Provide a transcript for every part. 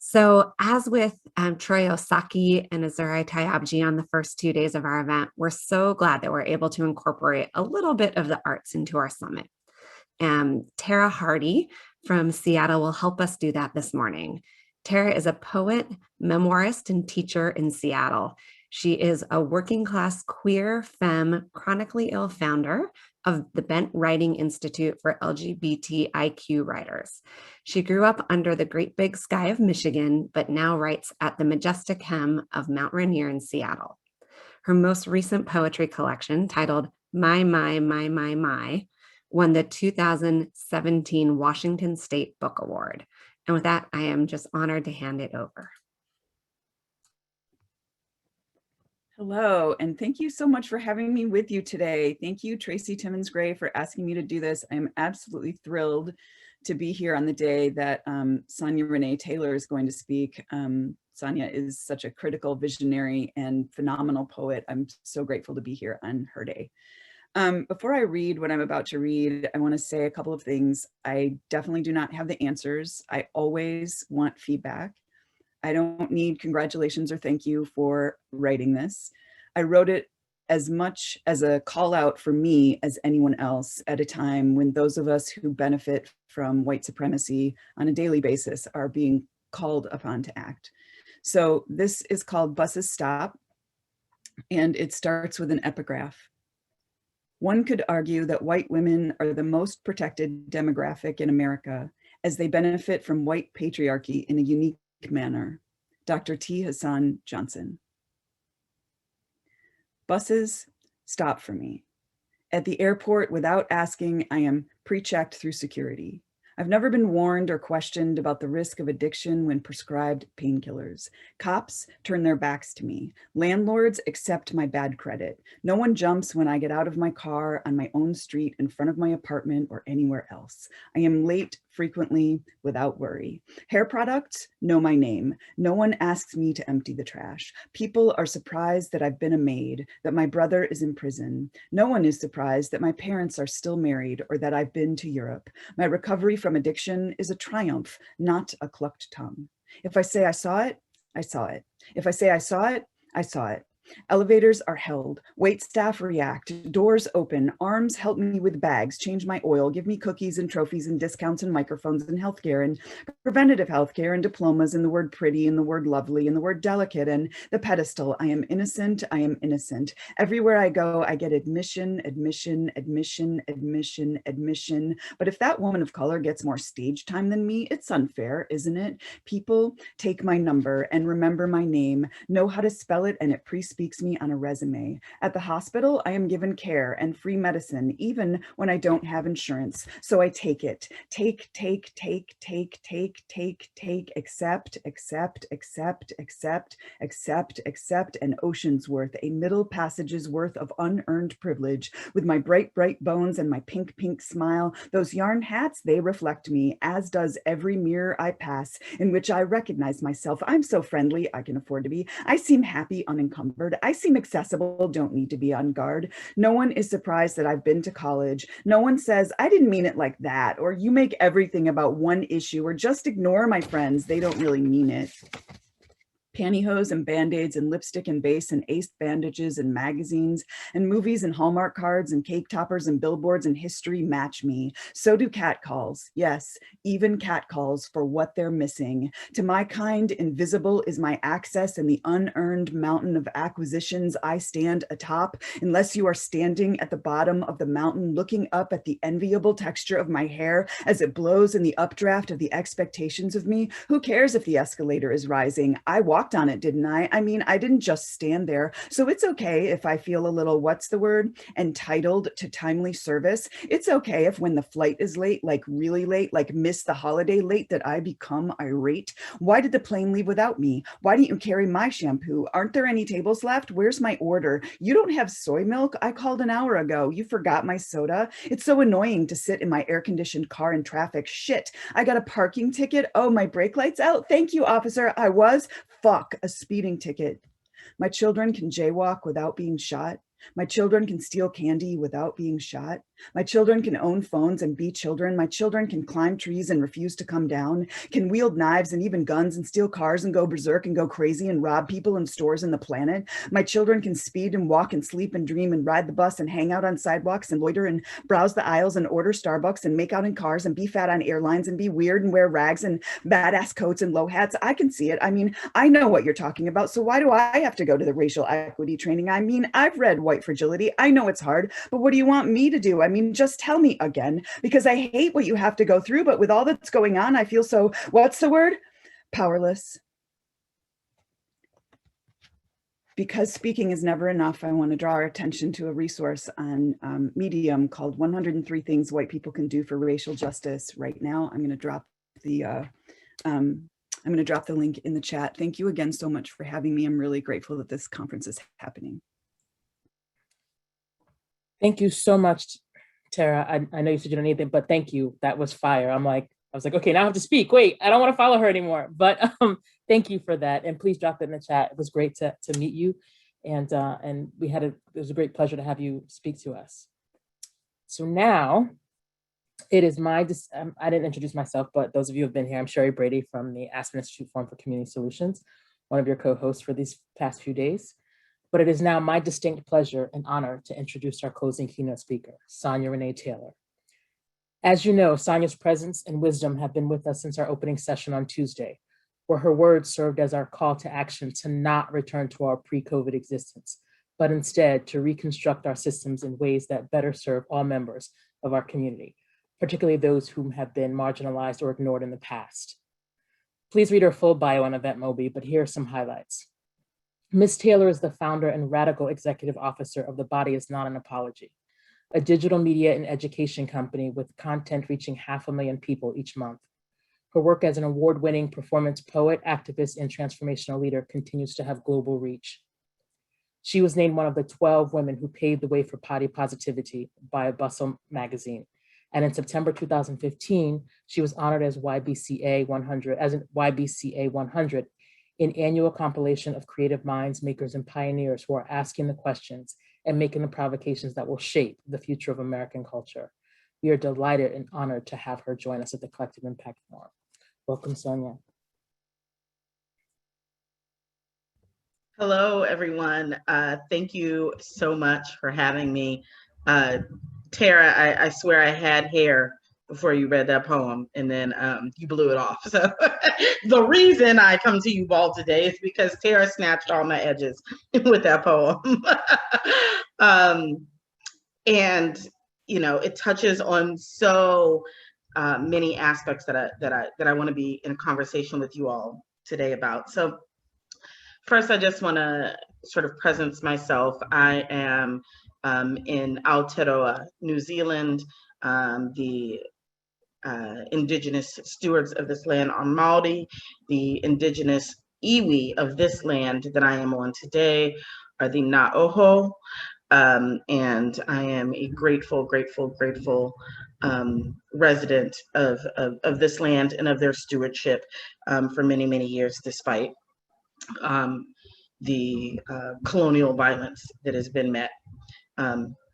So, as with Troy Osaki and Azuri Tayabji on the first 2 days of our event, we're so glad that we're able to incorporate a little bit of the arts into our summit. Tara Hardy from Seattle will help us do that this morning. Tara is a poet, memoirist, and teacher in Seattle. She is a working class queer, femme, chronically ill founder of the Bent Writing Institute for LGBTIQ writers. She grew up under the great big sky of Michigan, but now writes at the majestic hem of Mount Rainier in Seattle. Her most recent poetry collection, titled My, won the 2017 Washington State Book Award. And with that, I am just honored to hand it over. Hello, and thank you so much for having me with you today. Thank you, Tracy Timmons Gray, for asking me to do this. I'm absolutely thrilled to be here on the day that Sonya Renee Taylor is going to speak. Sonya is such a critical, visionary, and phenomenal poet. I'm so grateful to be here on her day. Before I read what I'm about to read, I want to say a couple of things. I definitely do not have the answers. I always want feedback. I don't need congratulations or thank you for writing this. I wrote it as much as a call out for me as anyone else at a time when those of us who benefit from white supremacy on a daily basis are being called upon to act. So this is called Buses Stop, and it starts with an epigraph. One could argue that white women are the most protected demographic in America, as they benefit from white patriarchy in a unique manner. Dr. T. Hassan Johnson. Buses stop for me. At the airport, without asking, I am pre-checked through security. I've never been warned or questioned about the risk of addiction when prescribed painkillers. Cops turn their backs to me. Landlords accept my bad credit. No one jumps when I get out of my car on my own street in front of my apartment or anywhere else. I am late frequently without worry. Hair products know my name. No one asks me to empty the trash. People are surprised that I've been a maid, that my brother is in prison. No one is surprised that my parents are still married or that I've been to Europe. My recovery from addiction is a triumph, not a clucked tongue. If I say I saw it, I saw it. If I say I saw it, I saw it. Elevators are held, wait staff react, doors open, arms help me with bags, change my oil, give me cookies and trophies and discounts and microphones and healthcare and preventative healthcare and diplomas and the word pretty and the word lovely and the word delicate and the pedestal. I am innocent, I am innocent. Everywhere I go, I get admission, admission, admission, admission, admission. But if that woman of color gets more stage time than me, it's unfair, isn't it? People take my number and remember my name, know how to spell it, and it speaks me on a resume. At the hospital, I am given care and free medicine, even when I don't have insurance. So I take it. Take, accept, an ocean's worth, a middle passage's worth of unearned privilege. With my bright, bright bones and my pink, pink smile, those yarn hats, they reflect me, as does every mirror I pass, in which I recognize myself. I'm so friendly, I can afford to be. I seem happy, unencumbered. I seem accessible, don't need to be on guard. No one is surprised that I've been to college. No one says, I didn't mean it like that, or you make everything about one issue, or just ignore my friends, they don't really mean it. Pantyhose and Band-Aids and lipstick and base and ace bandages and magazines and movies and Hallmark cards and cake toppers and billboards and history match me. So do catcalls. Yes, even catcalls for what they're missing. To my kind, invisible is my access and the unearned mountain of acquisitions I stand atop. Unless you are standing at the bottom of the mountain looking up at the enviable texture of my hair as it blows in the updraft of the expectations of me, who cares if the escalator is rising? I walk on it, didn't I? I mean, I didn't just stand there. So it's okay if I feel a little, what's the word? Entitled to timely service. It's okay if when the flight is late, like really late, like miss the holiday late, that I become irate. Why did the plane leave without me? Why didn't you carry my shampoo? Aren't there any tables left? Where's my order? You don't have soy milk? I called an hour ago. You forgot my soda? It's so annoying to sit in my air-conditioned car in traffic. Shit, I got a parking ticket. Oh, my brake light's out. Thank you, officer. I was. Fuck, a speeding ticket. My children can jaywalk without being shot. My children can steal candy without being shot. My children can own phones and be children. My children can climb trees and refuse to come down, can wield knives and even guns and steal cars and go berserk and go crazy and rob people in stores in the planet. My children can speed and walk and sleep and dream and ride the bus and hang out on sidewalks and loiter and browse the aisles and order Starbucks and make out in cars and be fat on airlines and be weird and wear rags and badass coats and low hats. I can see it. I mean, I know what you're talking about. So why do I have to go to the racial equity training? I mean, I've read White Fragility. I know it's hard, but what do you want me to do? I mean, just tell me again, because I hate what you have to go through, but with all that's going on, I feel so, what's the word? Powerless. Because speaking is never enough, I want to draw our attention to a resource on Medium called 103 Things White People Can Do for Racial Justice. Right now, I'm going to drop the link in the chat. Thank you again so much for having me. I'm really grateful that this conference is happening. Thank you so much, Tara. I know you said you don't need it, but thank you. That was fire. I was like, okay, now I have to speak. Wait, I don't want to follow her anymore. But thank you for that. And please drop it in the chat. It was great to meet you. And it was a great pleasure to have you speak to us. So now it is I didn't introduce myself, but those of you who have been here, I'm Sherry Brady from the Aspen Institute Forum for Community Solutions, one of your co-hosts for these past few days. But it is now my distinct pleasure and honor to introduce our closing keynote speaker, Sonya Renee Taylor. As you know, Sonia's presence and wisdom have been with us since our opening session on Tuesday, where her words served as our call to action to not return to our pre-COVID existence, but instead to reconstruct our systems in ways that better serve all members of our community, particularly those whom have been marginalized or ignored in the past. Please read her full bio on EventMobi, but here are some highlights. Ms. Taylor is the founder and radical executive officer of The Body Is Not an Apology, a digital media and education company with content reaching 500,000 people each month. Her work as an award-winning performance poet, activist, and transformational leader continues to have global reach. She was named one of the 12 women who paved the way for body positivity by Bustle magazine. And in September 2015, she was honored as YBCA 100, an annual compilation of creative minds, makers, and pioneers who are asking the questions and making the provocations that will shape the future of American culture. We are delighted and honored to have her join us at the Collective Impact Forum. Welcome, Sonia. Hello, everyone. Thank you so much for having me. Tara, I swear I had hair before you read that poem, and then you blew it off. So the reason I come to you all today is because Tara snatched all my edges with that poem. And you know, it touches on so many aspects that I want to be in a conversation with you all today about. So first, I just want to sort of presence myself. I am in Aotearoa, New Zealand. The indigenous stewards of this land are Maori. The indigenous iwi of this land that I am on today are the Na'oho. And I am a grateful resident of this land and of their stewardship for many, many years, despite the colonial violence that has been met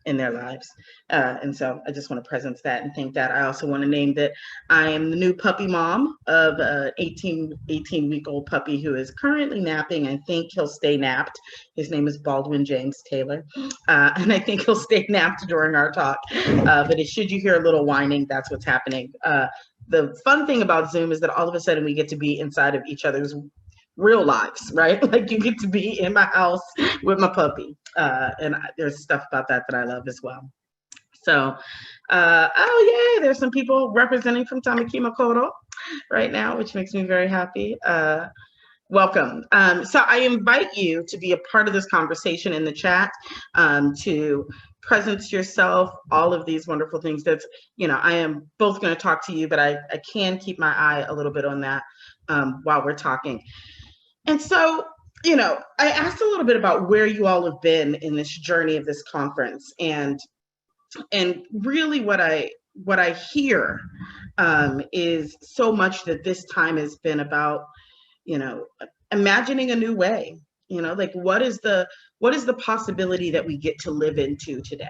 in their lives. And so I just want to presence that and thank that. I also want to name that I am the new puppy mom of an 18-week-old puppy who is currently napping. I think he'll stay napped. His name is Baldwin James Taylor. And I think he'll stay napped during our talk. But should you hear a little whining, that's what's happening. The fun thing about Zoom is that all of a sudden we get to be inside of each other's real lives, right? Like you get to be in my house with my puppy. And there's stuff about that I love as well. So, oh yay, there's some people representing from Tamaki Makaurau right now, which makes me very happy. Welcome. So I invite you to be a part of this conversation in the chat, to presence yourself, all of these wonderful things. That's, you know, I am both going to talk to you, but I can keep my eye a little bit on that while we're talking. And so, you know, I asked a little bit about where you all have been in this journey of this conference, and really what I hear is so much that this time has been about, you know, imagining a new way, You know, like what is the possibility that we get to live into today?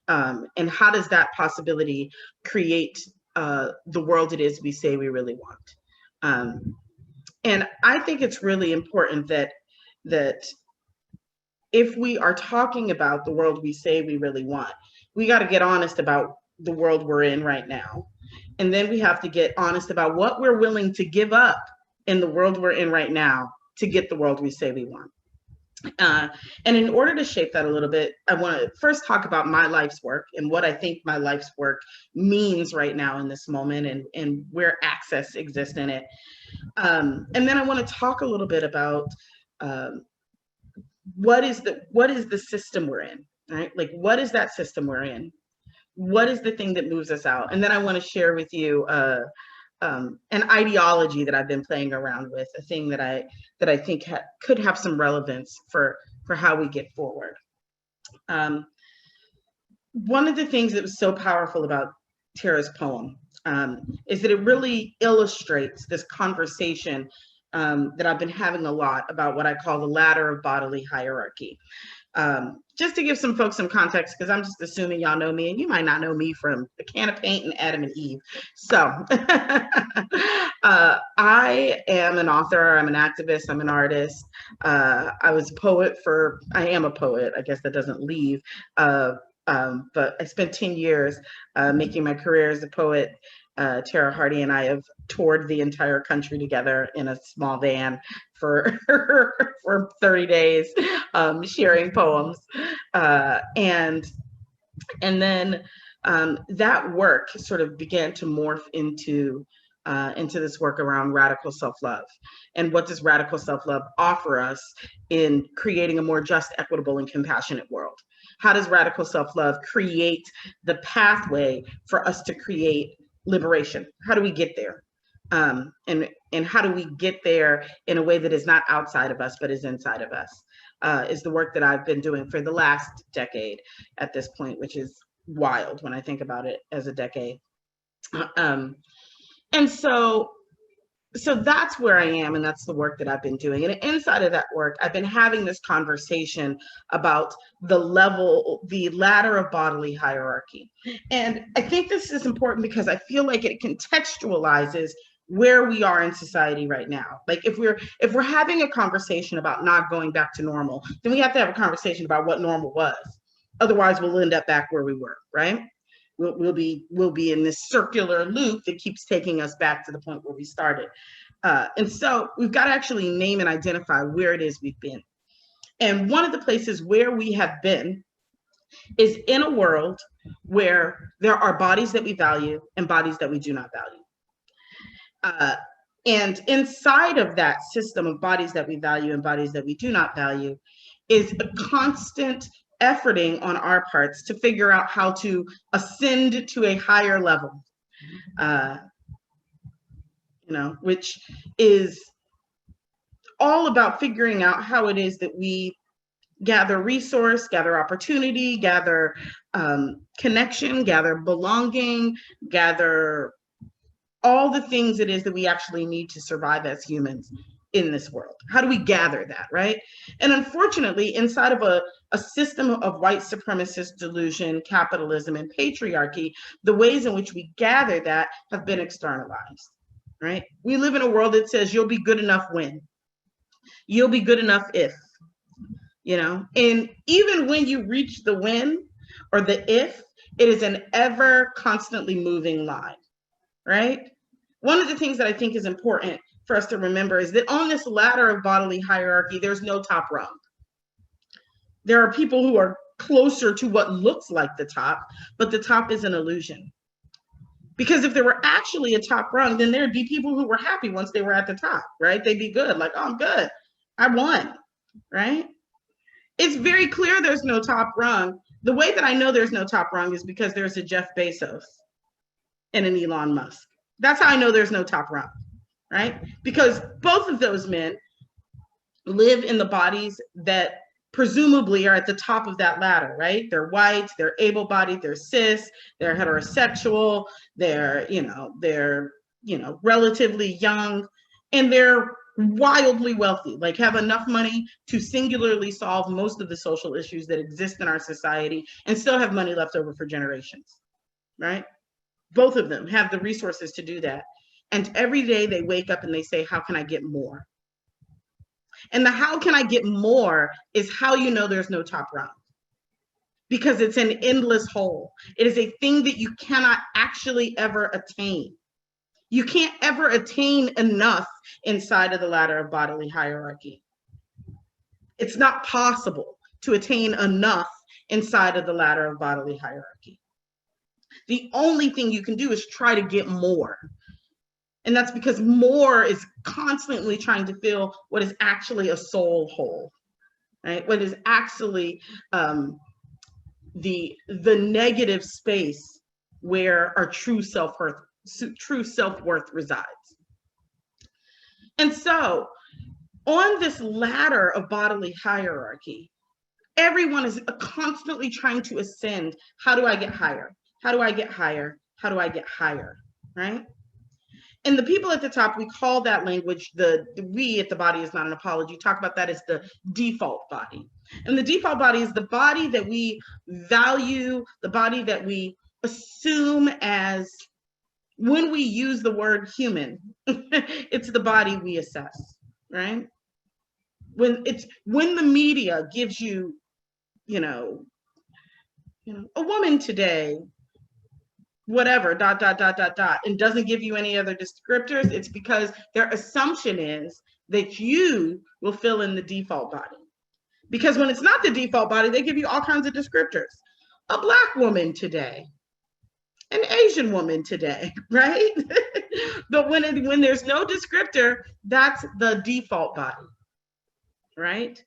And how does that possibility create the world it is we say we really want? And I think it's really important that if we are talking about the world we say we really want, we got to get honest about the world we're in right now. And then we have to get honest about what we're willing to give up in the world we're in right now to get the world we say we want. And in order to shape that a little bit, I want to first talk about my life's work and what I think my life's work means right now in this moment, and where access exists in it. And then I want to talk a little bit about what is the system we're in, right? Like, what is that system we're in? What is the thing that moves us out? And then I want to share with you an ideology that I've been playing around with, a thing that I think could have some relevance for how we get forward. One of the things that was so powerful about Tara's poem is that it really illustrates this conversation that I've been having a lot about what I call the ladder of bodily hierarchy. Just to give some folks some context, because I'm just assuming y'all know me, and you might not know me from A Can of Paint and Adam and Eve. So I am an author, I'm an activist, I'm an artist. I am a poet, I guess that doesn't leave. But I spent 10 years making my career as a poet. Tara Hardy and I have toured the entire country together in a small van for 30 days, sharing poems. And then that work sort of began to morph into this work around radical self-love. And what does radical self-love offer us in creating a more just, equitable, and compassionate world? How does radical self-love create the pathway for us to create liberation? How do we get there? And how do we get there in a way that is not outside of us, but is inside of us? Is the work that I've been doing for the last decade at this point, which is wild when I think about it as a decade. And so that's where I am, and that's the work that I've been doing. And inside of that work, I've been having this conversation about the ladder of bodily hierarchy. And I think this is important because I feel like it contextualizes where we are in society right now. Like if we're having a conversation about not going back to normal, then we have to have a conversation about what normal was. Otherwise, we'll end up back where we were, right? We'll be in this circular loop that keeps taking us back to the point where we started. And so we've got to actually name and identify where it is we've been. And one of the places where we have been is in a world where there are bodies that we value and bodies that we do not value. And inside of that system of bodies that we value and bodies that we do not value is a constant efforting on our parts to figure out how to ascend to a higher level, which is all about figuring out how it is that we gather resource, gather opportunity, gather connection, gather belonging, gather all the things it is that we actually need to survive as humans in this world. How do we gather that, right? And unfortunately, inside of a system of white supremacist delusion, capitalism, and patriarchy, the ways in which we gather that have been externalized, right? We live in a world that says you'll be good enough when, you'll be good enough if, and even when you reach the when or the if, it is an ever constantly moving line, right? One of the things that I think is important for us to remember is that on this ladder of bodily hierarchy, there's no top rung. There are people who are closer to what looks like the top, but the top is an illusion. Because if there were actually a top rung, then there'd be people who were happy once they were at the top, right? They'd be good, like, oh, I'm good, I won, right? It's very clear there's no top rung. The way that I know there's no top rung is because there's a Jeff Bezos and an Elon Musk. That's how I know there's no top rung, right? Because both of those men live in the bodies that presumably are at the top of that ladder, right? They're white, they're able-bodied, they're cis, they're heterosexual, they're relatively young, and they're wildly wealthy, like have enough money to singularly solve most of the social issues that exist in our society and still have money left over for generations, right? Both of them have the resources to do that. And every day they wake up and they say, how can I get more? And the how can I get more is how you know there's no top rung. Because it's an endless hole. It is a thing that you cannot actually ever attain. You can't ever attain enough inside of the ladder of bodily hierarchy. It's not possible to attain enough inside of the ladder of bodily hierarchy. The only thing you can do is try to get more. And that's because more is constantly trying to fill what is actually a soul hole, right? What is actually the negative space where our true self-worth resides. And so on this ladder of bodily hierarchy, everyone is constantly trying to ascend. How do I get higher? How do I get higher? How do I get higher, right? And the people at the top, we call that language, we at the Body is Not an Apology, talk about that as the default body. And the default body is the body that we value, the body that we assume as, when we use the word human, it's the body we assess, right? When the media gives you, a woman today, whatever, ... and doesn't give you any other descriptors, it's because their assumption is that you will fill in the default body. Because when it's not the default body, they give you all kinds of descriptors. A Black woman today, an Asian woman today, right? But when there's no descriptor, that's the default body, right?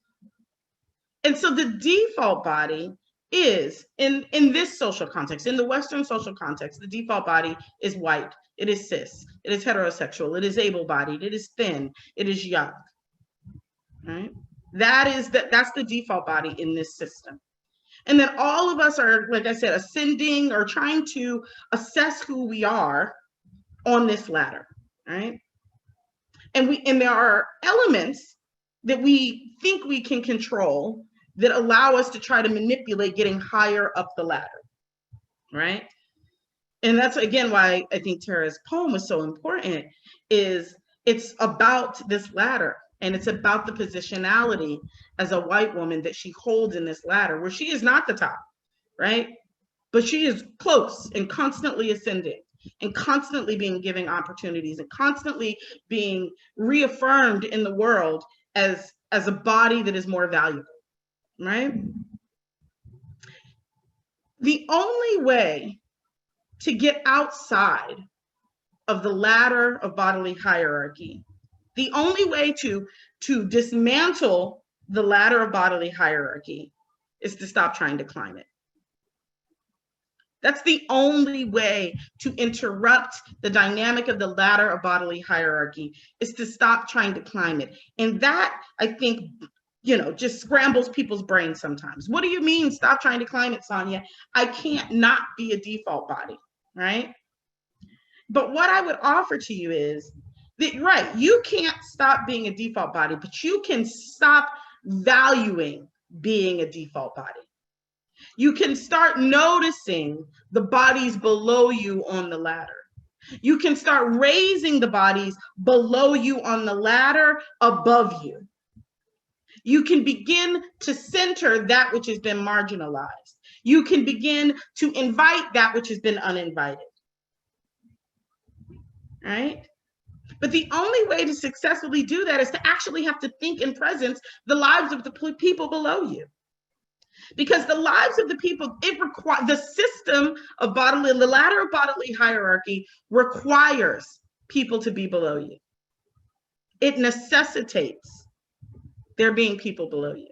And so the default body is, in this social context, in the Western social context, the default body is white, it is cis, it is heterosexual, it is able-bodied, it is thin, it is young, right? That's the default body in this system. And then all of us are, like I said, ascending or trying to assess who we are on this ladder, right? And there are elements that we think we can control that allow us to try to manipulate getting higher up the ladder, right? And that's, again, why I think Tara's poem was so important, is it's about this ladder, and it's about the positionality as a white woman that she holds in this ladder, where she is not the top, right? But she is close and constantly ascending and constantly being given opportunities and constantly being reaffirmed in the world as a body that is more valuable, right? The only way to get outside of the ladder of bodily hierarchy, the only way to dismantle the ladder of bodily hierarchy is to stop trying to climb it. That's the only way to interrupt the dynamic of the ladder of bodily hierarchy, is to stop trying to climb it. And that, I think, just scrambles people's brains sometimes. What do you mean, stop trying to climb it, Sonia? I can't not be a default body, right? But what I would offer to you is that, right, you can't stop being a default body, but you can stop valuing being a default body. You can start noticing the bodies below you on the ladder. You can start raising the bodies below you on the ladder above you. You can begin to center that which has been marginalized. You can begin to invite that which has been uninvited, right? But the only way to successfully do that is to actually have to think and presence the lives of the people below you. Because the lives of the people, the system of the ladder of bodily hierarchy requires people to be below you. It necessitates there being people below you.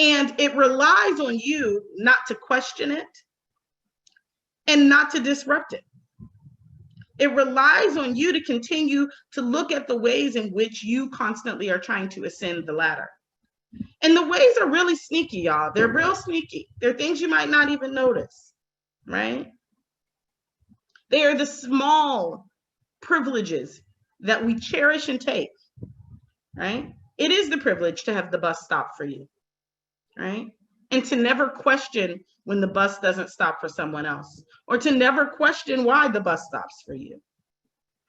And it relies on you not to question it and not to disrupt it. It relies on you to continue to look at the ways in which you constantly are trying to ascend the ladder. And the ways are really sneaky, y'all. They're real sneaky. They're things you might not even notice, right? They are the small privileges that we cherish and take, right? It is the privilege to have the bus stop for you, right? And to never question when the bus doesn't stop for someone else, or to never question why the bus stops for you,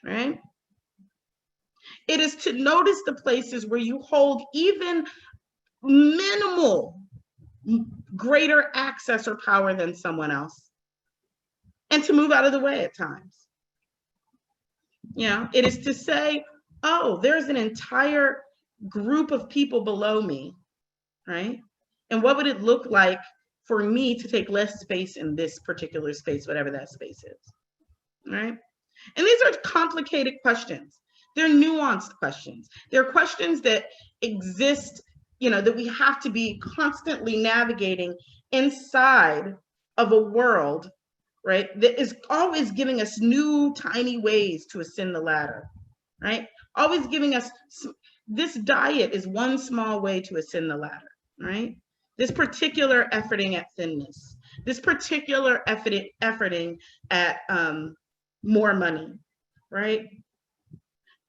right? It is to notice the places where you hold even minimal greater access or power than someone else, and to move out of the way at times. You know, it is to say, oh, there's an entire group of people below me, right? And what would it look like for me to take less space in this particular space, whatever that space is, right? And these are complicated questions. They're nuanced questions. They're questions that exist, you know, that we have to be constantly navigating inside of a world, right, that is always giving us new tiny ways to ascend the ladder, right? Always giving us, this diet is one small way to ascend the ladder, right? This particular efforting at thinness, this particular efforting at more money, right?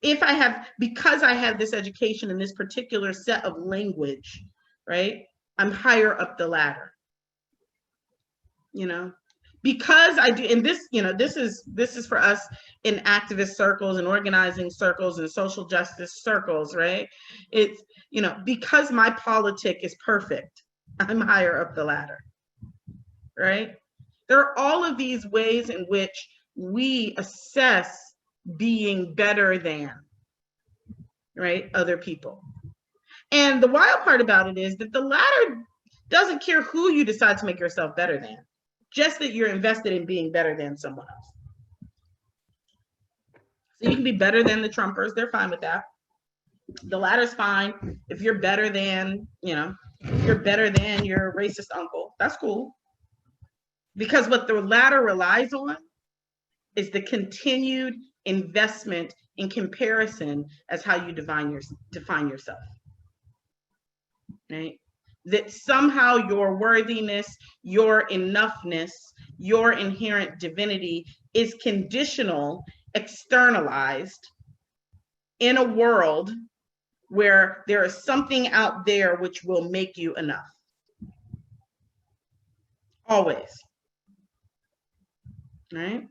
If I have, because I have this education in this particular set of language, right, I'm higher up the ladder, you know, because I do, and this, you know, this is for us in activist circles and organizing circles and social justice circles, right? It's, you know, because my politic is perfect, I'm higher up the ladder, right? There are all of these ways in which we assess being better than, right, other people. And the wild part about it is that the ladder doesn't care who you decide to make yourself better than, just that you're invested in being better than someone else. So you can be better than the Trumpers, they're fine with that. The ladder's fine if you're better than, you know, if you're better than your racist uncle, that's cool. Because what the ladder relies on is the continued investment in comparison as how you define yourself, right? That somehow your worthiness, your enoughness, your inherent divinity is conditional, externalized in a world where there is something out there which will make you enough. Always, right?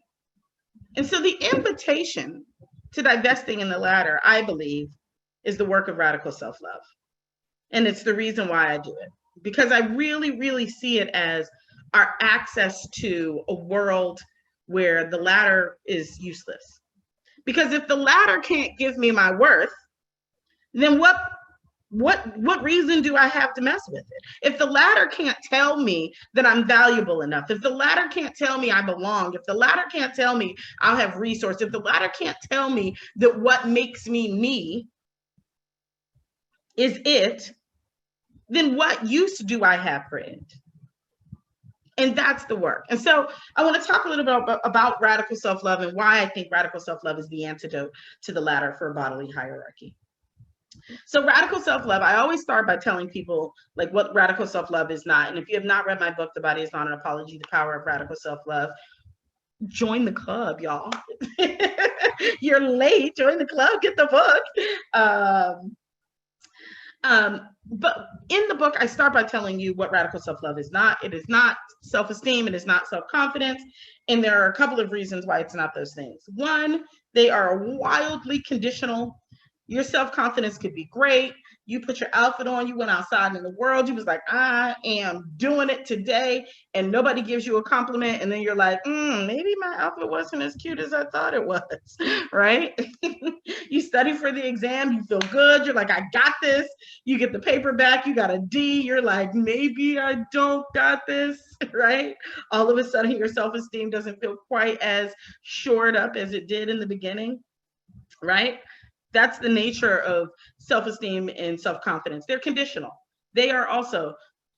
And so the invitation to divesting in the ladder, I believe, is the work of radical self-love. And it's the reason why I do it, because I really, really see it as our access to a world where the ladder is useless. Because if the ladder can't give me my worth, then what reason do I have to mess with it? If the ladder can't tell me that I'm valuable enough, if the ladder can't tell me I belong, if the ladder can't tell me I'll have resources, if the ladder can't tell me that what makes me me is it, then what use do I have for it? And that's the work. And so I want to talk a little bit about radical self-love and why I think radical self-love is the antidote to the ladder for a bodily hierarchy. So radical self-love, I always start by telling people like what radical self-love is not. And if you have not read my book, The Body Is Not an Apology, The Power of Radical Self-Love, join the club, y'all. You're late, join the club, get the book. But in the book, I start by telling you what radical self-love is not. It is not self-esteem, it is not self-confidence. And there are a couple of reasons why it's not those things. One, they are wildly conditional. Your self-confidence could be great. You put your outfit on, you went outside in the world, you was like, I am doing it today, and nobody gives you a compliment, and then you're like, maybe my outfit wasn't as cute as I thought it was, right? You study for the exam, you feel good, you're like, I got this. You get the paper back, you got a D, you're like, maybe I don't got this, right? All of a sudden, your self-esteem doesn't feel quite as shored up as it did in the beginning, right? That's the nature of self-esteem and self-confidence. They're conditional. They are also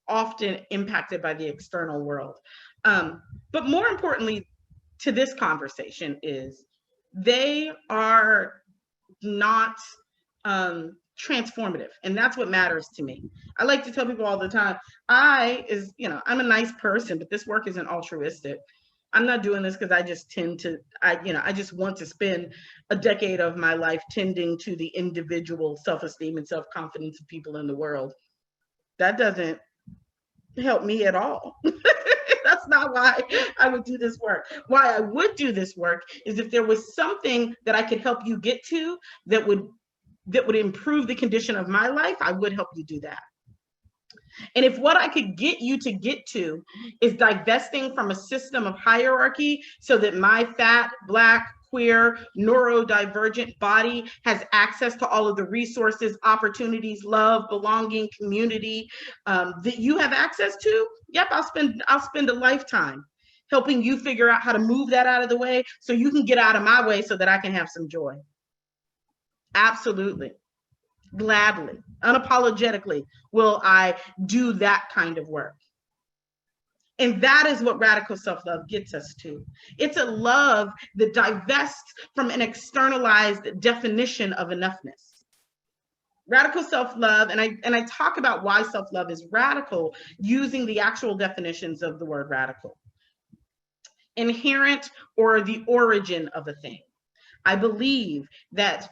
often impacted by the external world. But more importantly to this conversation is they are not transformative. And that's what matters to me. I like to tell people all the time, I'm a nice person, but this work isn't altruistic. I'm not doing this because I just tend to, I just want to spend a decade of my life tending to the individual self-esteem and self-confidence of people in the world. That doesn't help me at all. That's not why I would do this work. Why I would do this work is if there was something that I could help you get to that would improve the condition of my life, I would help you do that. And if what I could get you to get to is divesting from a system of hierarchy so that my fat, Black, queer, neurodivergent body has access to all of the resources, opportunities, love, belonging, community that you have access to, yep, I'll spend a lifetime helping you figure out how to move that out of the way so you can get out of my way so that I can have some joy. Absolutely. Gladly, unapologetically will I do that kind of work. And that is what radical self-love gets us to. It's a love that divests from an externalized definition of enoughness. Radical self-love, and I talk about why self-love is radical using the actual definitions of the word radical. Inherent, or the origin of a thing. I believe that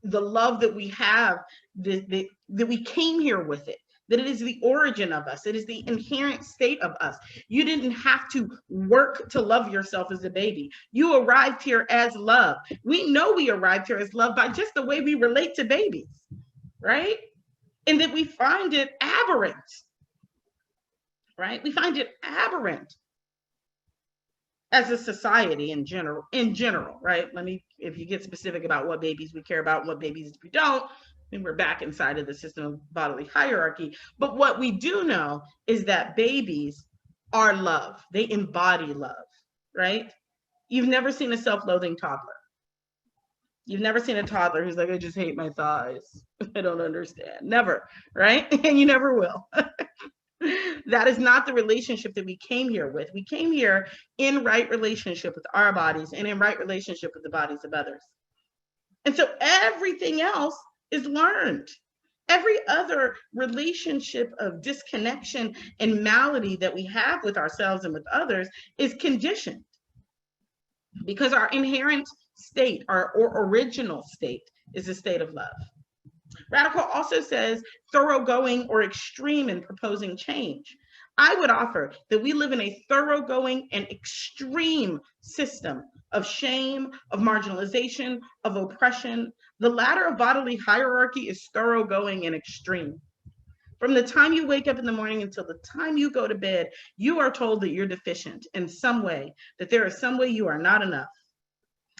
the love that we have, that we came here with it, that it is the origin of us. It is the inherent state of us. You didn't have to work to love yourself as a baby. You arrived here as love. We know we arrived here as love by just the way we relate to babies, right? And that we find it aberrant, right? We find it aberrant as a society in general, right? If you get specific about what babies we care about and what babies we don't, then we're back inside of the system of bodily hierarchy. But what we do know is that babies are love. They embody love, right? You've never seen a self-loathing toddler. You've never seen a toddler who's like, I just hate my thighs. I don't understand. Never, right? And you never will. That is not the relationship that we came here with. We came here in right relationship with our bodies and in right relationship with the bodies of others. And so everything else is learned. Every other relationship of disconnection and malady that we have with ourselves and with others is conditioned, because our inherent state, our original state, is a state of love. Radical also says thoroughgoing or extreme in proposing change. I would offer that we live in a thoroughgoing and extreme system of shame, of marginalization, of oppression. The ladder of bodily hierarchy is thoroughgoing and extreme. From the time you wake up in the morning until the time you go to bed, you are told that you're deficient in some way, that there is some way you are not enough.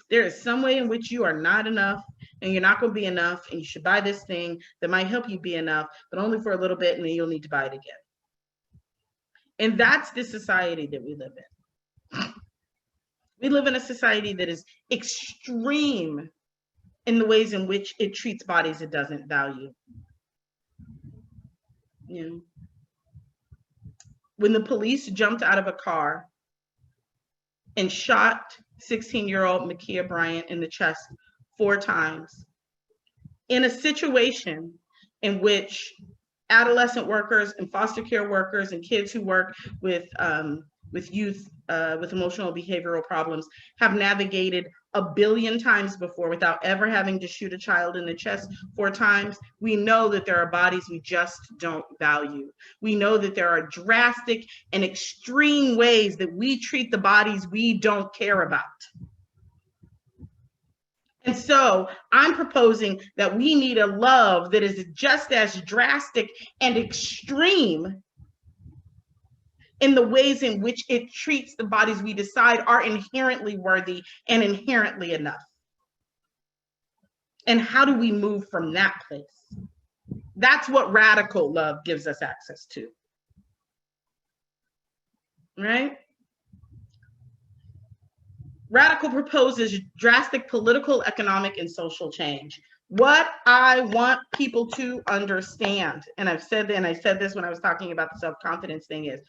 There is some way in which you are not enough and you're not going to be enough, and you should buy this thing that might help you be enough, but only for a little bit, and then you'll need to buy it again. And that's the society that we live in. We live in a society that is extreme in the ways in which it treats bodies it doesn't value. You know, when the police jumped out of a car and shot 16-year-old Ma'Khia Bryant in the chest 4 times, in a situation in which adolescent workers and foster care workers and kids who work with youth with emotional behavioral problems have navigated 1 billion times before without ever having to shoot a child in the chest 4 times, we know that there are bodies we just don't value. We know that there are drastic and extreme ways that we treat the bodies we don't care about. And so I'm proposing that we need a love that is just as drastic and extreme in the ways in which it treats the bodies we decide are inherently worthy and inherently enough. And how do we move from that place? That's what radical love gives us access to, right? Radical proposes drastic political, economic, and social change. What I want people to understand, and I said this when I was talking about the self-confidence thing, is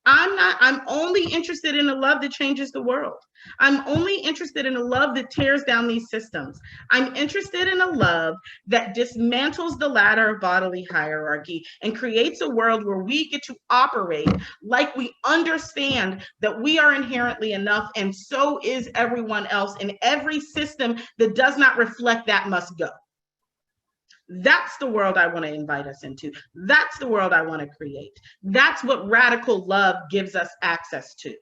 I'm only interested in a love that changes the world. I'm only interested in a love that tears down these systems. I'm interested in a love that dismantles the ladder of bodily hierarchy and creates a world where we get to operate like we understand that we are inherently enough, and so is everyone else, and every system that does not reflect that must go. That's the world I want to invite us into. That's the world I want to create. That's what radical love gives us access to.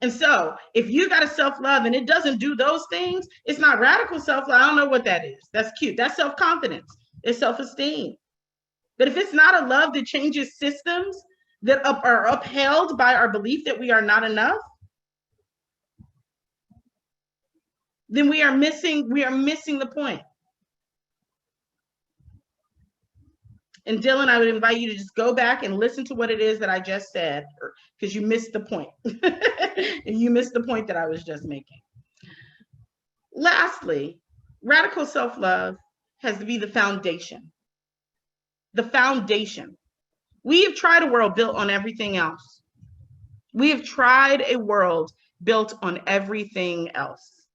And so if you got a self-love and it doesn't do those things, it's not radical self-love. I don't know what that is. That's cute. That's self-confidence. It's self-esteem. But if it's not a love that changes systems that are upheld by our belief that we are not enough, then we are missing the point. And Dylan, I would invite you to just go back and listen to what it is that I just said, because you missed the point. And you missed the point that I was just making. Lastly, radical self-love has to be the foundation. The foundation. We have tried a world built on everything else. We have tried a world built on everything else.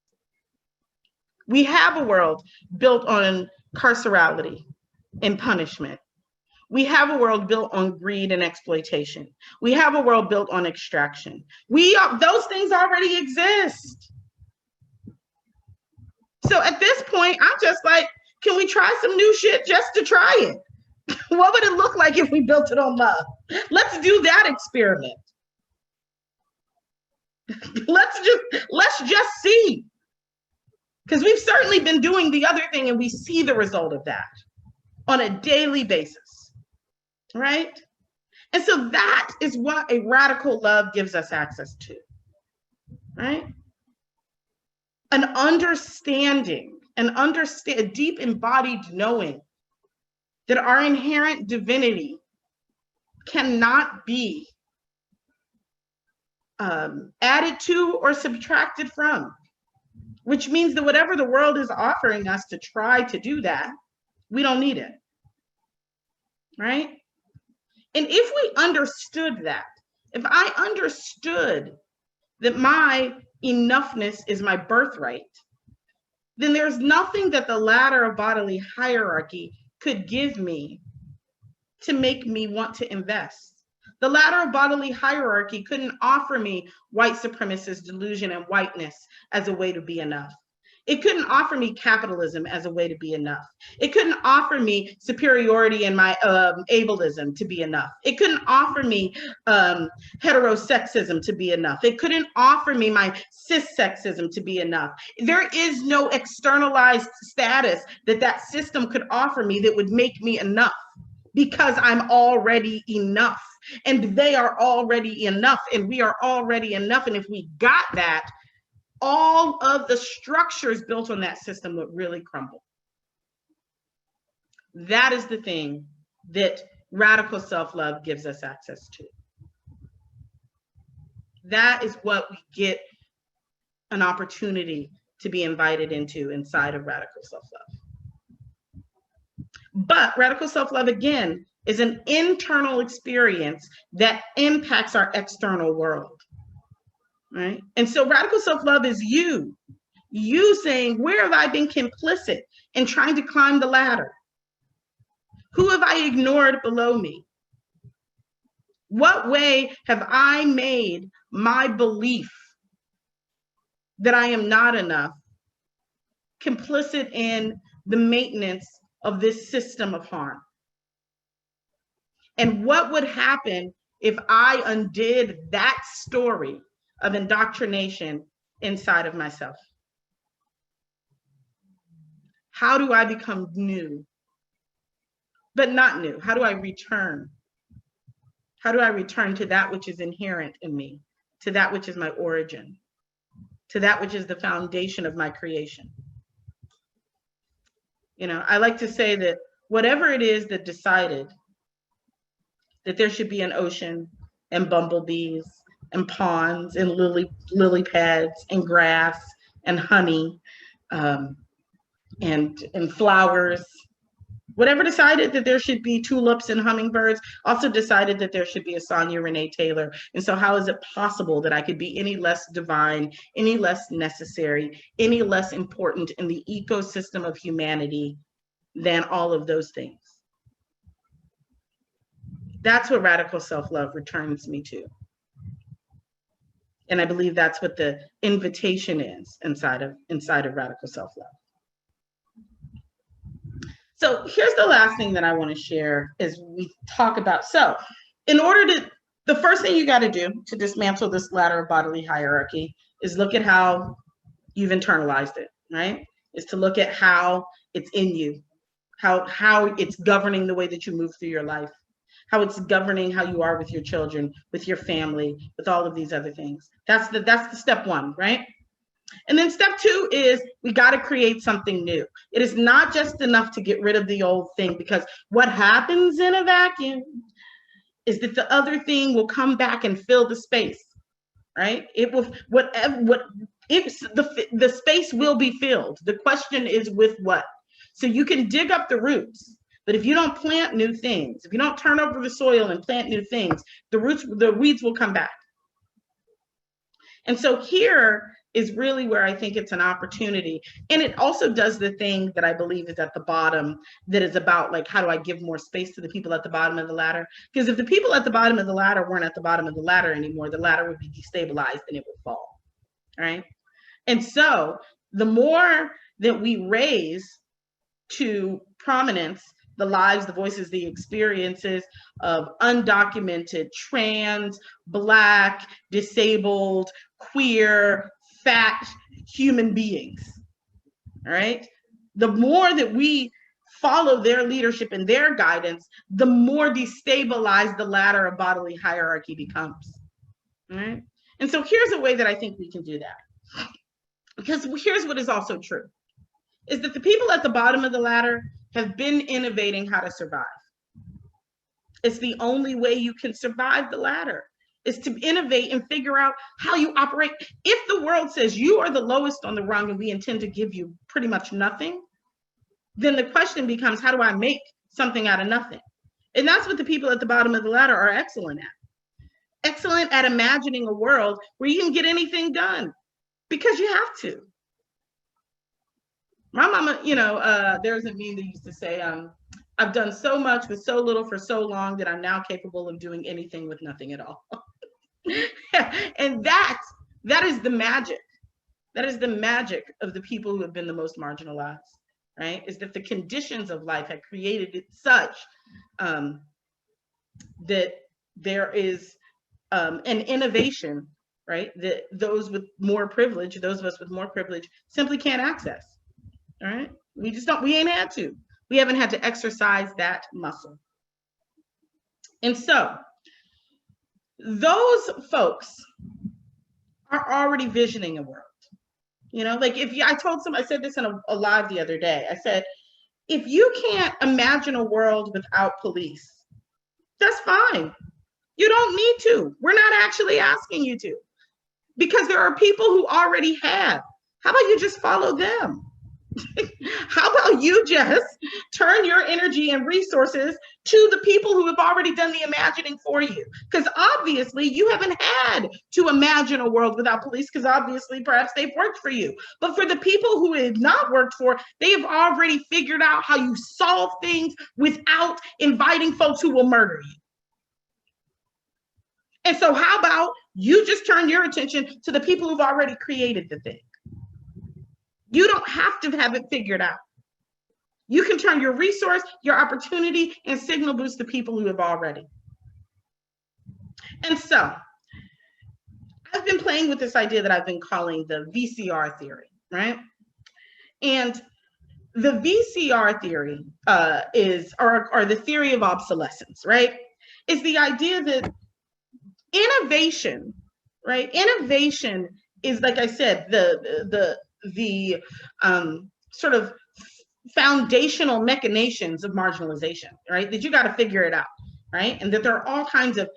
We have a world built on carcerality and punishment. We have a world built on greed and exploitation. We have a world built on extraction. Those things already exist. So at this point, I'm just like, can we try some new shit just to try it? What would it look like if we built it on love? Let's do that experiment. Let's just see. Because we've certainly been doing the other thing and we see the result of that on a daily basis. Right? And so that is what a radical love gives us access to, right? An understanding, a deep embodied knowing that our inherent divinity cannot be added to or subtracted from, which means that whatever the world is offering us to try to do that, we don't need it, right? And if we understood that, if I understood that my enoughness is my birthright, then there's nothing that the ladder of bodily hierarchy could give me to make me want to invest. The ladder of bodily hierarchy couldn't offer me white supremacist delusion and whiteness as a way to be enough. It couldn't offer me capitalism as a way to be enough. It couldn't offer me superiority in my ableism to be enough. It couldn't offer me heterosexism to be enough. It couldn't offer me my cissexism to be enough. There is no externalized status that system could offer me that would make me enough, because I'm already enough and they are already enough and we are already enough. And if we got that, all of the structures built on that system would really crumble. That is the thing that radical self-love gives us access to. That is what we get an opportunity to be invited into inside of radical self-love. But radical self-love, again, is an internal experience that impacts our external world. Right? And so radical self-love is you saying, where have I been complicit in trying to climb the ladder? Who have I ignored below me? What way have I made my belief that I am not enough complicit in the maintenance of this system of harm? And what would happen if I undid that story of indoctrination inside of myself? How do I become new, but not new? How do I return? How do I return to that which is inherent in me, to that which is my origin, to that which is the foundation of my creation? You know, I like to say that whatever it is that decided that there should be an ocean and bumblebees and ponds and lily pads and grass and honey and flowers Whatever decided that there should be tulips and hummingbirds also decided that there should be a Sonya Renee Taylor. And so how is it possible that I could be any less divine, any less necessary, any less important in the ecosystem of humanity than all of those things? That's what radical self-love returns me to. And I believe that's what the invitation is inside of radical self-love. So here's the last thing that I want to share as we talk about. So in order to, the first thing you got to do to dismantle this ladder of bodily hierarchy is look at how you've internalized it, right? Is to look at how it's in you, how it's governing the way that you move through your life, how it's governing how you are with your children, with your family, with all of these other things. That's the step one, right? And then step two is we got to create something new. It is not just enough to get rid of the old thing, because what happens in a vacuum is that the other thing will come back and fill the space, right? It will, the space will be filled. The question is with what? So you can dig up the roots, but if you don't plant new things, if you don't turn over the soil and plant new things, the weeds will come back. And so here is really where I think it's an opportunity. And it also does the thing that I believe is at the bottom, that is about like, how do I give more space to the people at the bottom of the ladder? Because if the people at the bottom of the ladder weren't at the bottom of the ladder anymore, the ladder would be destabilized and it would fall, right? And so the more that we raise to prominence the lives, the voices, the experiences of undocumented, trans, Black, disabled, queer, fat human beings, all right? The more that we follow their leadership and their guidance, the more destabilized the ladder of bodily hierarchy becomes, all right? And so here's a way that I think we can do that. Because here's what is also true, is that the people at the bottom of the ladder have been innovating how to survive. It's the only way you can survive the ladder, is to innovate and figure out how you operate. If the world says you are the lowest on the rung and we intend to give you pretty much nothing, then the question becomes, how do I make something out of nothing? And that's what the people at the bottom of the ladder are excellent at. Excellent at imagining a world where you can get anything done because you have to. My mama, there's a meme that used to say, I've done so much with so little for so long that I'm now capable of doing anything with nothing at all. And that is the magic. That is the magic of the people who have been the most marginalized, right? Is that the conditions of life have created it such that there is an innovation, right? That those with more privilege, those of us with more privilege, simply can't access. All right, we ain't had to. We haven't had to exercise that muscle. And so those folks are already visioning a world. Like I said this in a live the other day. I said, if you can't imagine a world without police, that's fine. You don't need to. We're not actually asking you to, because there are people who already have. How about you just follow them? How about you just turn your energy and resources to the people who have already done the imagining for you? Because obviously you haven't had to imagine a world without police, because obviously perhaps they've worked for you. But for the people who have not worked for, they have already figured out how you solve things without inviting folks who will murder you. And so how about you just turn your attention to the people who've already created the thing? You don't have to have it figured out. You can turn your resource, your opportunity, and signal boost to people who have already. And so I've been playing with this idea that I've been calling the Vcr theory, right? And the Vcr theory is the theory of obsolescence, right? Is the idea that innovation, right? Innovation is, like I said, the sort of foundational machinations of marginalization, right? That you got to figure it out, right? And that there are all kinds of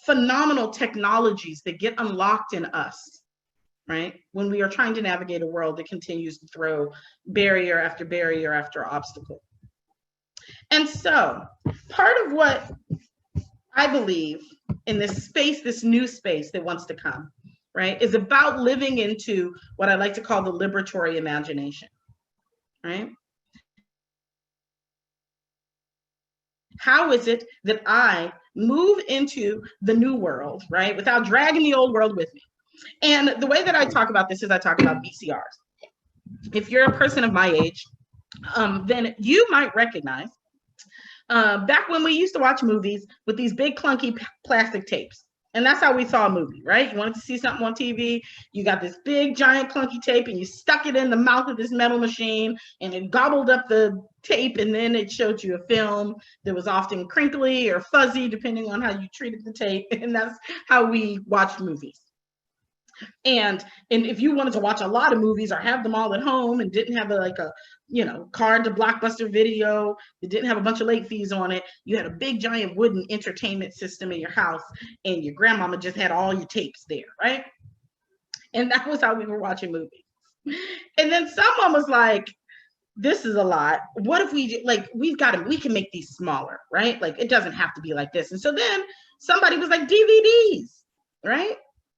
phenomenal technologies that get unlocked in us, right? When we are trying to navigate a world that continues to throw barrier after barrier after obstacle. And so part of what I believe in this space, this new space that wants to come, right, is about living into what I like to call the liberatory imagination, right? How is it that I move into the new world, right, without dragging the old world with me? And the way that I talk about this is I talk about VCRs. If you're a person of my age, then you might recognize back when we used to watch movies with these big clunky plastic tapes. And that's how we saw a movie, right? You wanted to see something on TV, you got this big giant clunky tape and you stuck it in the mouth of this metal machine and it gobbled up the tape, and then it showed you a film that was often crinkly or fuzzy depending on how you treated the tape. And that's how we watched movies. And if you wanted to watch a lot of movies or have them all at home and didn't have a card to Blockbuster Video that didn't have a bunch of late fees on it, you had a big giant wooden entertainment system in your house and your grandmama just had all your tapes there, right? And that was how we were watching movies. And then someone was like, this is a lot. What if we we can make these smaller, right? Like it doesn't have to be like this. And so then somebody was like, DVDs, right?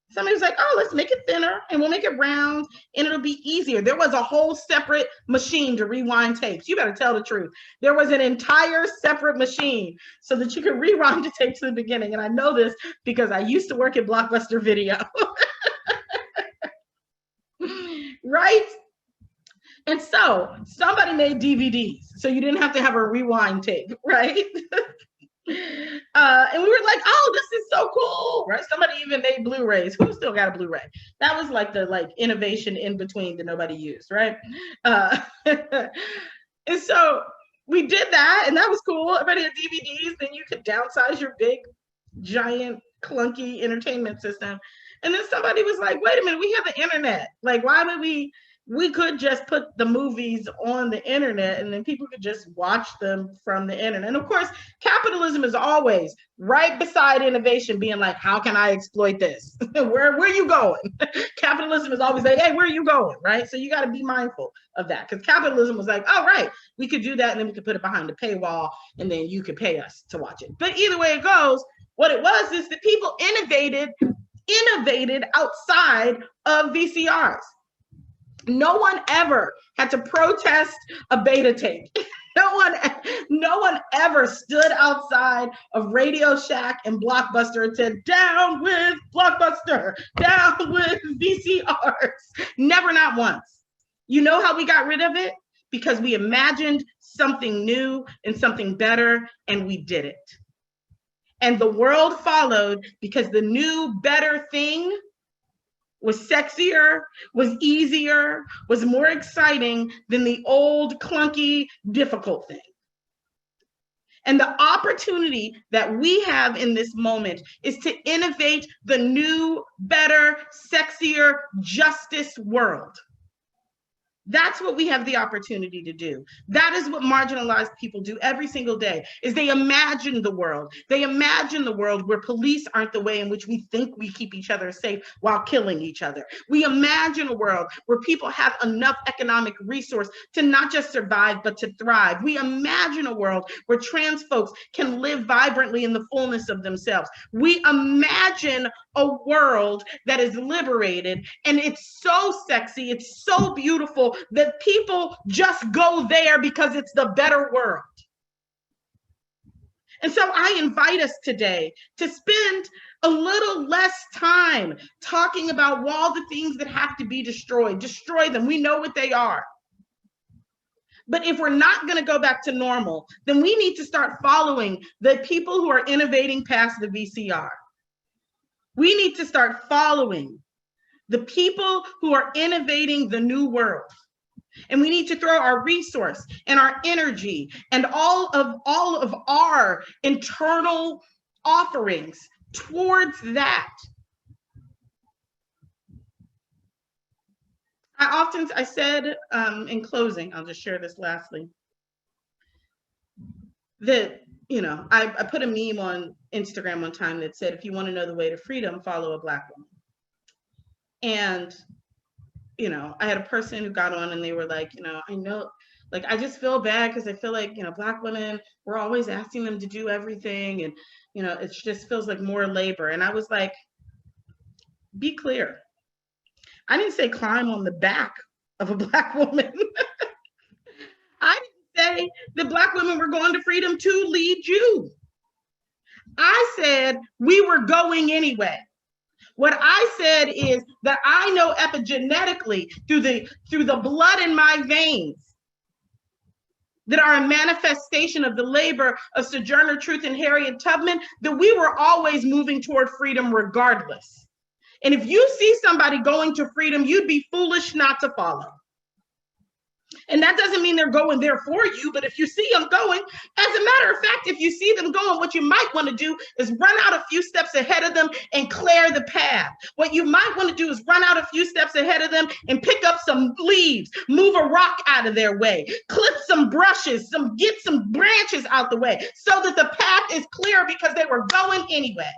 Somebody was like, oh, let's make it thinner and we'll make it round and it'll be easier. There was a whole separate machine to rewind tapes. You better tell the truth. There was an entire separate machine so that you could rewind the tape to the beginning. And I know this because I used to work at Blockbuster Video. Right? And so somebody made DVDs so you didn't have to have a rewind tape, right? And we were like, oh, this is so cool, right? Somebody even made Blu-rays. Who still got a Blu-ray? That was like the innovation in between that nobody used, right? And so we did that, and that was cool. Everybody had DVDs, then you could downsize your big, giant, clunky entertainment system. And then somebody was like, wait a minute, we have the internet. Like, why would we could just put the movies on the internet and then people could just watch them from the internet. And of course, capitalism is always right beside innovation, being like, how can I exploit this? Where are you going? Capitalism is always like, hey, where are you going? Right? So you got to be mindful of that, because capitalism was like, oh, right, we could do that and then we could put it behind a paywall and then you could pay us to watch it. But either way it goes, what it was is that people innovated outside of VCRs. No one ever had to protest a beta tape. No one ever stood outside of Radio Shack and Blockbuster and said, down with Blockbuster, down with VCRs. Never, not once. You know how we got rid of it? Because we imagined something new and something better, and we did it. And the world followed because the new, better thing was sexier, was easier, was more exciting than the old, clunky, difficult thing. And the opportunity that we have in this moment is to innovate the new, better, sexier, justice world. That's what we have the opportunity to do. That is what marginalized people do every single day, is they imagine the world. They imagine the world where police aren't the way in which we think we keep each other safe while killing each other. We imagine a world where people have enough economic resource to not just survive, but to thrive. We imagine a world where trans folks can live vibrantly in the fullness of themselves. We imagine a world that is liberated, and it's so sexy, it's so beautiful that people just go there because it's the better world. And so I invite us today to spend a little less time talking about all the things that have to be destroyed. Destroy them. We know what they are. But if we're not going to go back to normal, then we need to start following the people who are innovating past the VCR. We need to start following the people who are innovating the new world. And we need to throw our resource and our energy and all of our internal offerings towards that. I said in closing, I'll just share this lastly, that, I put a meme on Instagram one time that said, if you want to know the way to freedom, follow a Black woman. And, I had a person who got on and they were like, I know Like, I just feel bad because I feel like, Black women, we're always asking them to do everything. And, it just feels like more labor. And I was like, be clear. I didn't say climb on the back of a Black woman. I didn't say that Black women were going to freedom to lead you. I said we were going anyway. What I said is that I know epigenetically through the blood in my veins that are a manifestation of the labor of Sojourner Truth and Harriet Tubman, that we were always moving toward freedom regardless. And if you see somebody going to freedom, you'd be foolish not to follow. And that doesn't mean they're going there for you, but if you see them going, as a matter of fact, if you see them going, what you might want to do is run out a few steps ahead of them and clear the path. What you might want to do is run out a few steps ahead of them and pick up some leaves, move a rock out of their way, clip some brushes, get some branches out the way so that the path is clear because they were going anyway.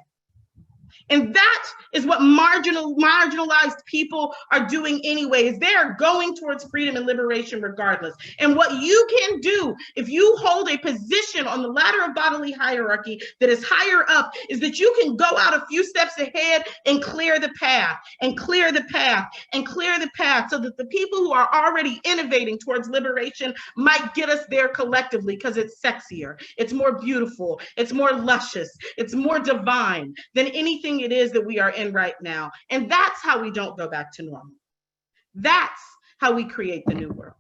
And that is what marginalized people are doing anyways. They are going towards freedom and liberation regardless. And what you can do if you hold a position on the ladder of bodily hierarchy that is higher up is that you can go out a few steps ahead and clear the path and clear the path and clear the path so that the people who are already innovating towards liberation might get us there collectively because it's sexier, it's more beautiful, it's more luscious, it's more divine than anything it is that we are in right now. And that's how we don't go back to normal. That's how we create the new world.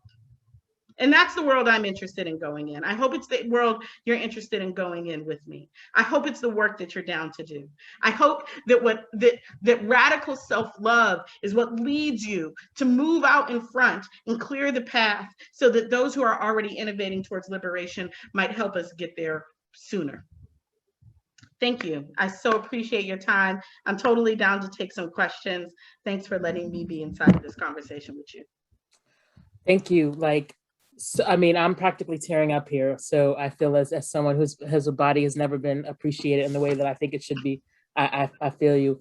And that's the world I'm interested in going in. I hope it's the world you're interested in going in with me. I hope it's the work that you're down to do. I hope that that radical self-love is what leads you to move out in front and clear the path so that those who are already innovating towards liberation might help us get there sooner. Thank you. I so appreciate your time. I'm totally down to take some questions. Thanks for letting me be inside of this conversation with you. Thank you. I'm practically tearing up here. So I feel as someone whose body has never been appreciated in the way that I think it should be. I feel you.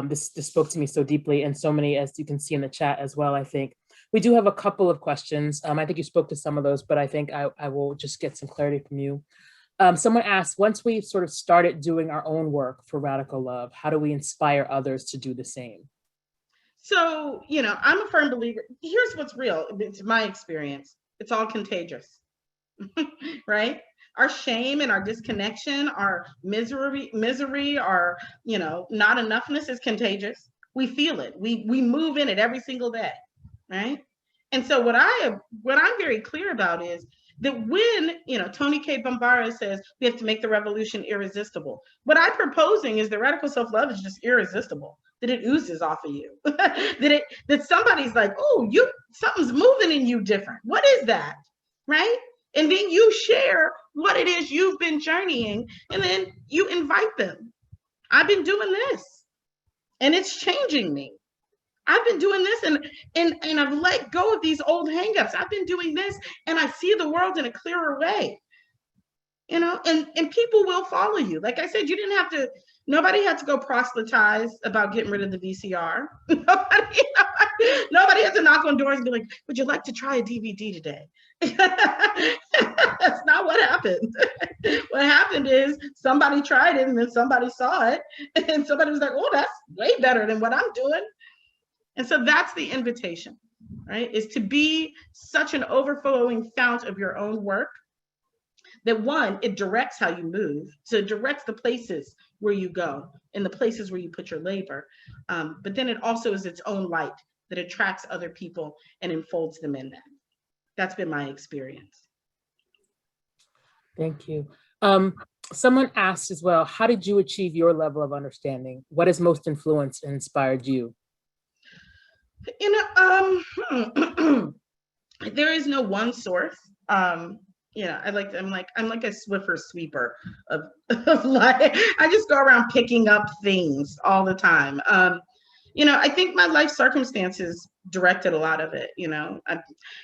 This spoke to me so deeply, and so many, as you can see in the chat as well. I think we do have a couple of questions. I think you spoke to some of those, but I think I will just get some clarity from you. Someone asked, once we've sort of started doing our own work for radical love, how do we inspire others to do the same? So, I'm a firm believer. Here's what's real. It's my experience. It's all contagious, right? Our shame and our disconnection, our misery, our, not enoughness is contagious. We feel it. We move in it every single day, right? And so what I'm very clear about is that when, Tony K. Bambara says we have to make the revolution irresistible, what I'm proposing is that radical self-love is just irresistible, that it oozes off of you, that somebody's like, oh, something's moving in you different. What is that, right? And then you share what it is you've been journeying, and then you invite them. I've been doing this, and it's changing me. I've been doing this and I've let go of these old hangups. I've been doing this and I see the world in a clearer way, and people will follow you. Like I said, nobody had to go proselytize about getting rid of the VCR. Nobody had to knock on doors and be like, would you like to try a DVD today? That's not what happened. What happened is somebody tried it and then somebody saw it and somebody was like, oh, that's way better than what I'm doing. And so that's the invitation, right? Is to be such an overflowing fount of your own work that, one, it directs how you move. So it directs the places where you go and the places where you put your labor. But then it also is its own light that attracts other people and enfolds them in that. That's been my experience. Thank you. Someone asked as well, how did you achieve your level of understanding? What has most influenced and inspired you? There is no one source. I'm like a Swiffer sweeper of life. I just go around picking up things all the time. I think my life circumstances directed a lot of it.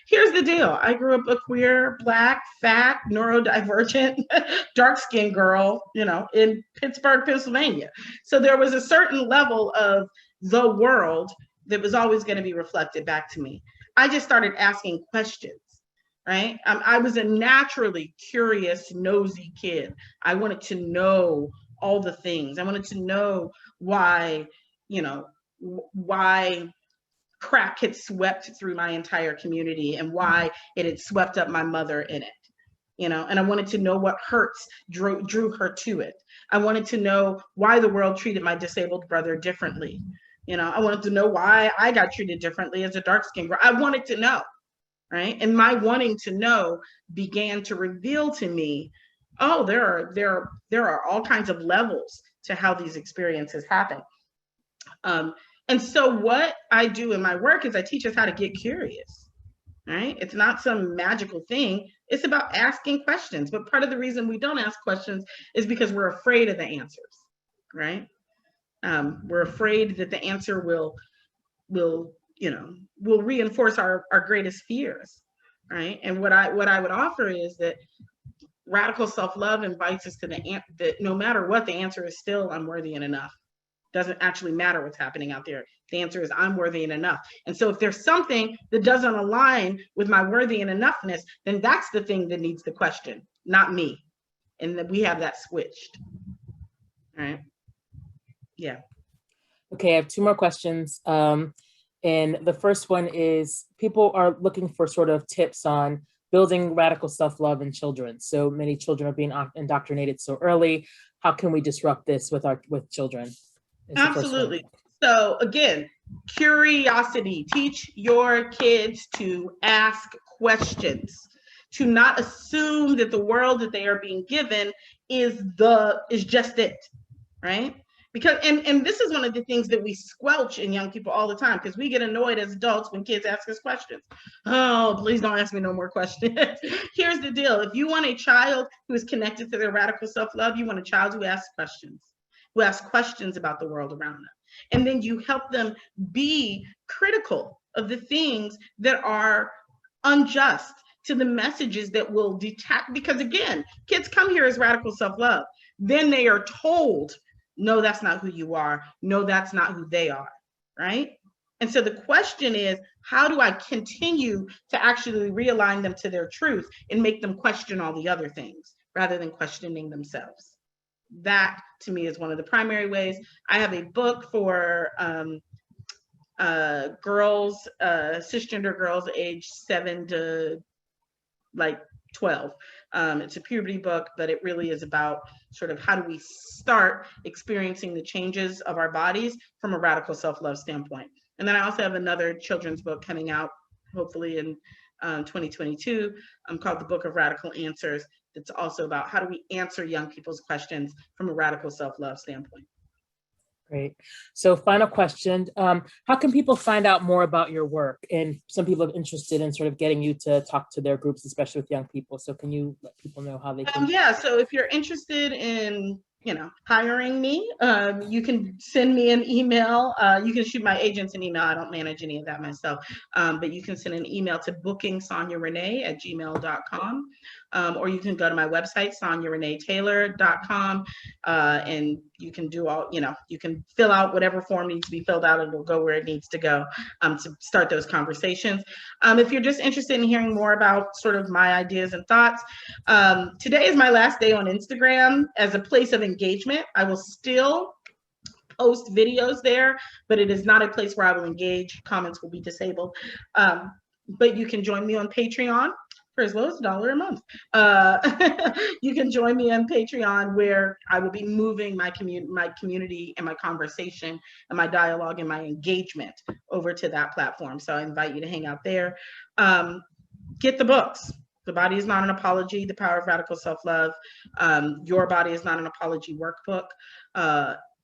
Here's the deal. I grew up a queer, Black, fat, neurodivergent, dark-skinned girl, in Pittsburgh, Pennsylvania. So there was a certain level of the world that was always going to be reflected back to me. I just started asking questions right? I was a naturally curious, nosy kid. I wanted to know all the things. I wanted to know why, why crack had swept through my entire community and why it had swept up my mother in it. And I wanted to know what hurts drew her to it. I wanted to know why the world treated my disabled brother differently. I wanted to know why I got treated differently as a dark-skinned girl. I wanted to know, right? And my wanting to know began to reveal to me, oh, there are all kinds of levels to how these experiences happen. And so what I do in my work is I teach us how to get curious, right? It's not some magical thing. It's about asking questions. But part of the reason we don't ask questions is because we're afraid of the answers, right? We're afraid that the answer will reinforce our greatest fears, right? And what I would offer is that radical self-love invites us to that no matter what, the answer is still I'm worthy and enough. Doesn't actually matter what's happening out there. The answer is I'm worthy and enough. And so if there's something that doesn't align with my worthy and enoughness, then that's the thing that needs the question, not me. And that we have that switched. All right. Yeah. Okay, I have two more questions. And the first one is, people are looking for sort of tips on building radical self-love in children. So many children are being indoctrinated so early. How can we disrupt this with children? Absolutely. So again, curiosity. Teach your kids to ask questions, to not assume that the world that they are being given is just it, right? Because and this is one of the things that we squelch in young people all the time, because we get annoyed as adults when kids ask us questions. Oh, please don't ask me no more questions. Here's the deal. If you want a child who is connected to their radical self-love, you want a child who asks questions. Who ask questions about the world around them. And then you help them be critical of the things that are unjust, to the messages that will detach, because again, kids come here as radical self-love. Then they are told, no, that's not who you are. No, that's not who they are, right? And so the question is, how do I continue to actually realign them to their truth and make them question all the other things rather than questioning themselves? That to me is one of the primary ways. I have a book for girls, cisgender girls age 7 to like 12. It's a puberty book, but it really is about sort of how do we start experiencing the changes of our bodies from a radical self-love standpoint. And then I also have another children's book coming out, hopefully in 2022, called The Book of Radical Answers. It's also about how do we answer young people's questions from a radical self-love standpoint. Great. So final question, how can people find out more about your work? And some people are interested in sort of getting you to talk to their groups, especially with young people. So can you let people know how they can? Yeah, so if you're interested in hiring me, you can send me an email. You can shoot my agents an email. I don't manage any of that myself, but you can send an email to bookingsonyarenee@gmail.com, or you can go to my website, sonyareneetaylor.com, and you can do all, you can fill out whatever form needs to be filled out, and it'll go where it needs to go to start those conversations. If you're just interested in hearing more about sort of my ideas and thoughts, today is my last day on Instagram as a place of engagement. I will still post videos there, but it is not a place where I will engage. Comments will be disabled. But you can join me on Patreon for as low as $1 a month. You can join me on Patreon, where I will be moving my community and my conversation and my dialogue and my engagement over to that platform. So I invite you to hang out there. Get the books. The Body is Not an Apology, The Power of Radical Self-Love, Your Body is Not an Apology workbook.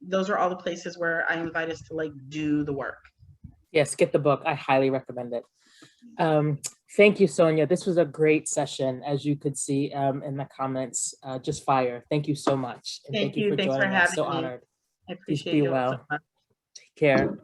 Those are all the places where I invite us to do the work. Yes, get the book. I highly recommend it. Thank you, Sonia. This was a great session, as you could see in the comments. Just fire. Thank you so much. And Thank you. Thanks for having me. So honored. I appreciate Please be you well. so much. Take care.